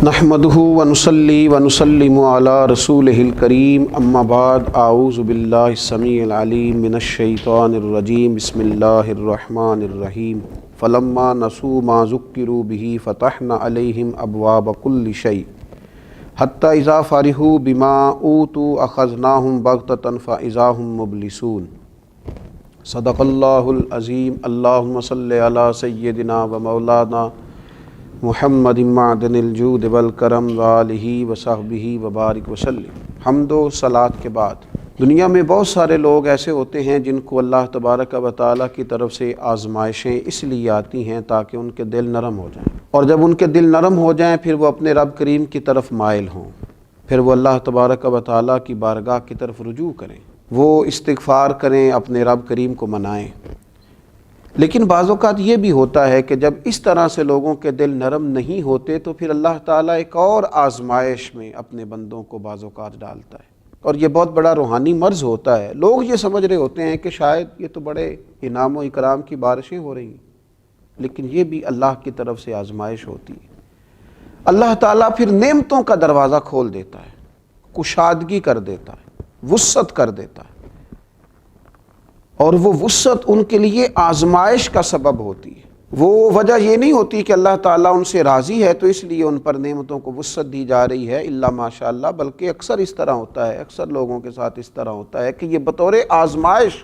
نحمدہ ونصلی ونسلم علی رسولہ الکریم اما بعد اعوذ باللہ السمیع العلیم من الشیطان الرجیم بسم اللہ الرحمن الرحیم فلما نسوا ما ذکروا بہ فتحنا علیہم ابواب کل شیء حتی اذا فرحوا بما اوتوا اخذناہم بغتۃ فاذا ھم مبلسون۔ صدق اللہ العظیم۔ اللہم صلی علی سیدنا و مولانا محمد معدن الجود والکرم وآلہ وصحبہ وبارک وسلم۔ حمد و صلاۃ کے بعد دنیا میں بہت سارے لوگ ایسے ہوتے ہیں جن کو اللہ تبارک و تعالیٰ کی طرف سے آزمائشیں اس لیے آتی ہیں تاکہ ان کے دل نرم ہو جائیں، اور جب ان کے دل نرم ہو جائیں پھر وہ اپنے رب کریم کی طرف مائل ہوں، پھر وہ اللہ تبارک و تعالیٰ کی بارگاہ کی طرف رجوع کریں، وہ استغفار کریں، اپنے رب کریم کو منائیں۔ لیکن بعض اوقات یہ بھی ہوتا ہے کہ جب اس طرح سے لوگوں کے دل نرم نہیں ہوتے تو پھر اللہ تعالیٰ ایک اور آزمائش میں اپنے بندوں کو بعض اوقات ڈالتا ہے، اور یہ بہت بڑا روحانی مرض ہوتا ہے۔ لوگ یہ سمجھ رہے ہوتے ہیں کہ شاید یہ تو بڑے انعام و اکرام کی بارشیں ہو رہی ہیں، لیکن یہ بھی اللہ کی طرف سے آزمائش ہوتی ہے۔ اللہ تعالیٰ پھر نعمتوں کا دروازہ کھول دیتا ہے، کشادگی کر دیتا ہے، وسعت کر دیتا ہے، اور وہ وسعت ان کے لیے آزمائش کا سبب ہوتی ہے۔ وہ وجہ یہ نہیں ہوتی کہ اللہ تعالیٰ ان سے راضی ہے تو اس لیے ان پر نعمتوں کو وسعت دی جا رہی ہے، الا ماشاء اللہ، بلکہ اکثر اس طرح ہوتا ہے، اکثر لوگوں کے ساتھ اس طرح ہوتا ہے کہ یہ بطور آزمائش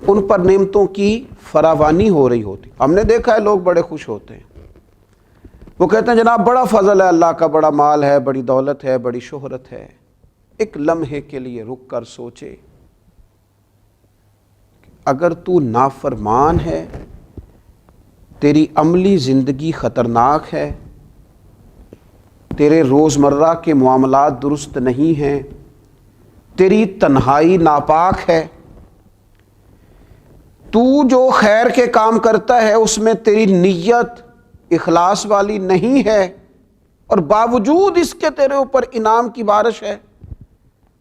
ان پر نعمتوں کی فراوانی ہو رہی ہوتی۔ ہم نے دیکھا ہے لوگ بڑے خوش ہوتے ہیں، وہ کہتے ہیں جناب بڑا فضل ہے اللہ کا، بڑا مال ہے، بڑی دولت ہے، بڑی شہرت ہے۔ ایک لمحے کے لیے رک کر سوچے، اگر تو نافرمان ہے، تیری عملی زندگی خطرناک ہے، تیرے روزمرہ کے معاملات درست نہیں ہیں، تیری تنہائی ناپاک ہے، تو جو خیر کے کام کرتا ہے اس میں تیری نیت اخلاص والی نہیں ہے، اور باوجود اس کے تیرے اوپر انعام کی بارش ہے،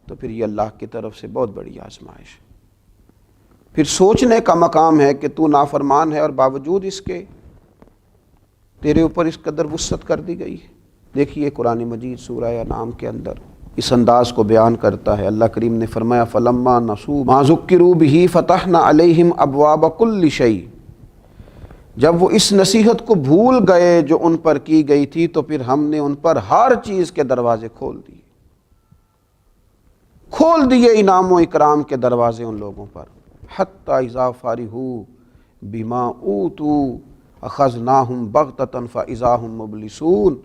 تو پھر یہ اللہ کی طرف سے بہت بڑی آزمائش ہے۔ پھر سوچنے کا مقام ہے کہ تو نافرمان ہے اور باوجود اس کے تیرے اوپر اس قدر وسعت کر دی گئی ہے۔ دیکھیے قرآن مجید سورہ انعام کے اندر اس انداز کو بیان کرتا ہے۔ اللہ کریم نے فرمایا فَلَمَّا نَسُوا مَا ذُكِّرُوا بِهِ فَتَحْنَا عَلَيْهِمْ أَبْوَابَ كُلِّ شَيْءٍ، جب وہ اس نصیحت کو بھول گئے جو ان پر کی گئی تھی تو پھر ہم نے ان پر ہر چیز کے دروازے کھول دیے انعام و اکرام کے دروازے ان لوگوں پر۔ حتی اذا فرحوا بما اوتوا اخذناہم بغتۃ فاذا ھم مبلسون،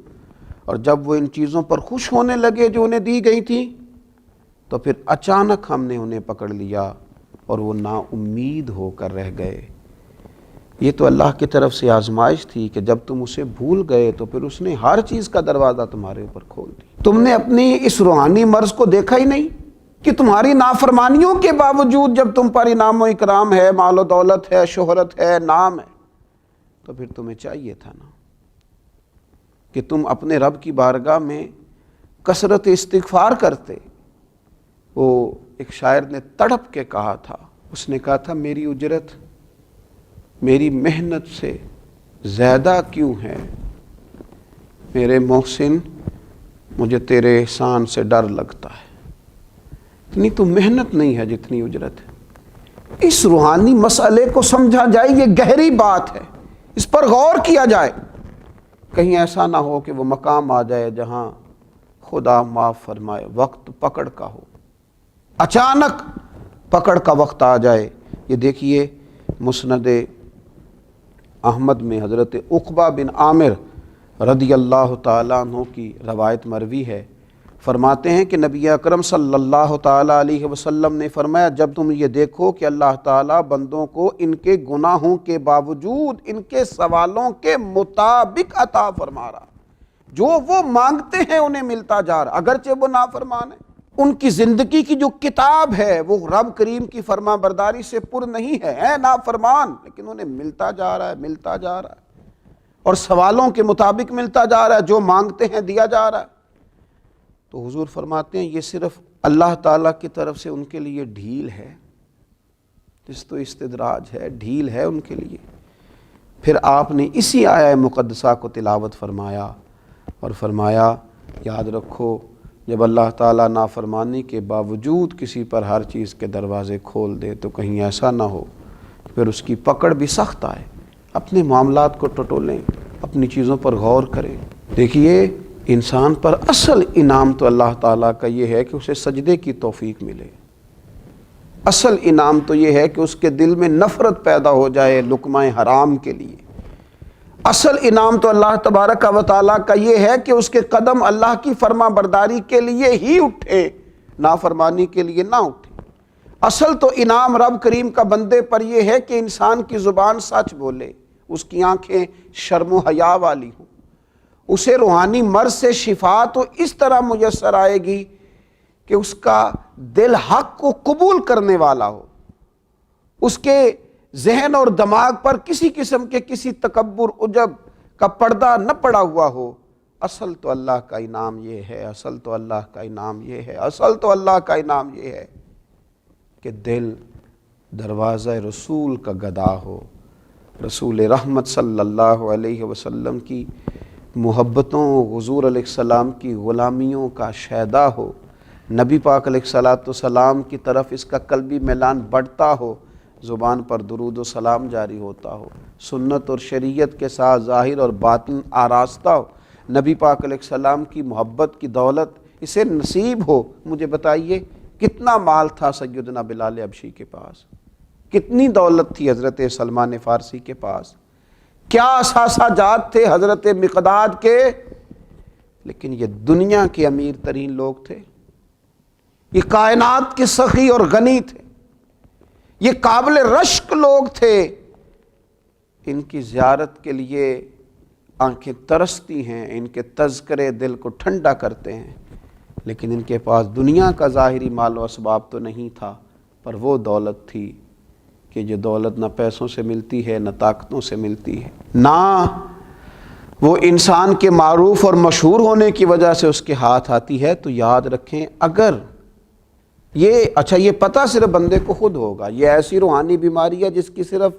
اور جب وہ ان چیزوں پر خوش ہونے لگے جو انہیں دی گئی تھی تو پھر اچانک ہم نے انہیں پکڑ لیا اور وہ نا امید ہو کر رہ گئے۔ یہ تو اللہ کی طرف سے آزمائش تھی کہ جب تم اسے بھول گئے تو پھر اس نے ہر چیز کا دروازہ تمہارے اوپر کھول دیا۔ تم نے اپنی اس روحانی مرض کو دیکھا ہی نہیں کہ تمہاری نافرمانیوں کے باوجود جب تم پر انعام و اکرام ہے، مال و دولت ہے، شہرت ہے، نام ہے، تو پھر تمہیں چاہیے تھا نا کہ تم اپنے رب کی بارگاہ میں کثرت استغفار کرتے۔ وہ ایک شاعر نے تڑپ کے کہا تھا، اس نے کہا تھا میری اجرت میری محنت سے زیادہ کیوں ہے، میرے محسن مجھے تیرے احسان سے ڈر لگتا ہے۔ اتنی تو محنت نہیں ہے جتنی اجرت ہے۔ اس روحانی مسئلے کو سمجھا جائے، یہ گہری بات ہے، اس پر غور کیا جائے، کہیں ایسا نہ ہو کہ وہ مقام آ جائے جہاں خدا معاف فرمائے وقت پکڑ کا ہو، اچانک پکڑ کا وقت آ جائے۔ یہ دیکھیے مسند احمد میں حضرت عقبہ بن عامر رضی اللہ تعالیٰ عنہ کی روایت مروی ہے، فرماتے ہیں کہ نبی اکرم صلی اللہ تعالیٰ علیہ وسلم نے فرمایا جب تم یہ دیکھو کہ اللہ تعالیٰ بندوں کو ان کے گناہوں کے باوجود ان کے سوالوں کے مطابق عطا فرما رہا، جو وہ مانگتے ہیں انہیں ملتا جا رہا، اگرچہ وہ نافرمان ہیں، ان کی زندگی کی جو کتاب ہے وہ رب کریم کی فرما برداری سے پر نہیں ہے نافرمان، لیکن انہیں ملتا جا رہا ہے، ملتا جا رہا ہے، اور سوالوں کے مطابق ملتا جا رہا ہے، جو مانگتے ہیں دیا جا رہا ہے۔ تو حضور فرماتے ہیں یہ صرف اللہ تعالیٰ کی طرف سے ان کے لیے ڈھیل ہے، جس تو استدراج ہے، ڈھیل ہے ان کے لیے۔ پھر آپ نے اسی آیہ مقدسہ کو تلاوت فرمایا اور فرمایا یاد رکھو جب اللہ تعالیٰ نافرمانی کے باوجود کسی پر ہر چیز کے دروازے کھول دے تو کہیں ایسا نہ ہو پھر اس کی پکڑ بھی سخت آئے۔ اپنے معاملات کو ٹٹولیں، اپنی چیزوں پر غور کریں۔ دیکھیے انسان پر اصل انعام تو اللہ تعالیٰ کا یہ ہے کہ اسے سجدے کی توفیق ملے۔ اصل انعام تو یہ ہے کہ اس کے دل میں نفرت پیدا ہو جائے لقمہ حرام کے لیے۔ اصل انعام تو اللہ تبارک و تعالیٰ کا یہ ہے کہ اس کے قدم اللہ کی فرما برداری کے لیے ہی اٹھے، نافرمانی کے لیے نہ اٹھے۔ اصل تو انعام رب کریم کا بندے پر یہ ہے کہ انسان کی زبان سچ بولے، اس کی آنکھیں شرم و حیا والی ہوں، اسے روحانی مرض سے شفا تو اس طرح میسر آئے گی کہ اس کا دل حق کو قبول کرنے والا ہو، اس کے ذہن اور دماغ پر کسی قسم کے کسی تکبر عجب کا پردہ نہ پڑا ہوا ہو۔ اصل تو اللہ کا انعام یہ ہے، اصل تو اللہ کا انعام یہ ہے، اصل تو اللہ کا انعام یہ ہے کہ دل دروازہ رسول کا گدا ہو، رسول رحمت صلی اللہ علیہ وسلم کی محبتوں، حضور علیہ السلام کی غلامیوں کا شیدا ہو، نبی پاک علیہ السلام کی طرف اس کا قلبی میلان بڑھتا ہو، زبان پر درود و سلام جاری ہوتا ہو، سنت اور شریعت کے ساتھ ظاہر اور باطن آراستہ ہو، نبی پاک علیہ السلام کی محبت کی دولت اسے نصیب ہو۔ مجھے بتائیے کتنا مال تھا سیدنا بلال حبشی کے پاس، کتنی دولت تھی حضرت سلمان فارسی کے پاس، کیا اثاثہ جات تھے حضرت مقداد کے، لیکن یہ دنیا کے امیر ترین لوگ تھے، یہ کائنات کے سخی اور غنی تھے، یہ قابل رشک لوگ تھے، ان کی زیارت کے لیے آنکھیں ترستی ہیں، ان کے تذکرے دل کو ٹھنڈا کرتے ہیں، لیکن ان کے پاس دنیا کا ظاہری مال و اسباب تو نہیں تھا، پر وہ دولت تھی کہ جو دولت نہ پیسوں سے ملتی ہے نہ طاقتوں سے ملتی ہے، نہ وہ انسان کے معروف اور مشہور ہونے کی وجہ سے اس کے ہاتھ آتی ہے۔ تو یاد رکھیں اگر یہ پتہ صرف بندے کو خود ہوگا، یہ ایسی روحانی بیماری ہے جس کی صرف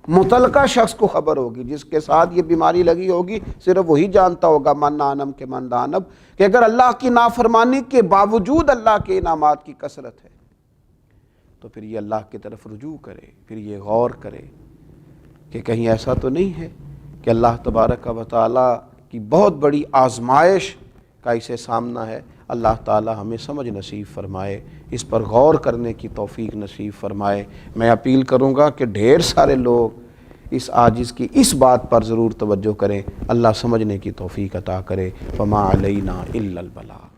متعلقہ شخص کو خبر ہوگی، جس کے ساتھ یہ بیماری لگی ہوگی صرف وہی جانتا ہوگا، من نانم کے من دانب، کہ اگر اللہ کی نافرمانی کے باوجود اللہ کے انعامات کی کثرت ہے تو پھر یہ اللہ کی طرف رجوع کرے، پھر یہ غور کرے کہ کہیں ایسا تو نہیں ہے کہ اللہ تبارک و تعالیٰ کی بہت بڑی آزمائش کا اسے سامنا ہے۔ اللہ تعالی ہمیں سمجھ نصیب فرمائے، اس پر غور کرنے کی توفیق نصیب فرمائے۔ میں اپیل کروں گا کہ ڈھیر سارے لوگ اس عاجز کی اس بات پر ضرور توجہ کریں، اللہ سمجھنے کی توفیق عطا کرے۔ فما علینا الا البلاغ۔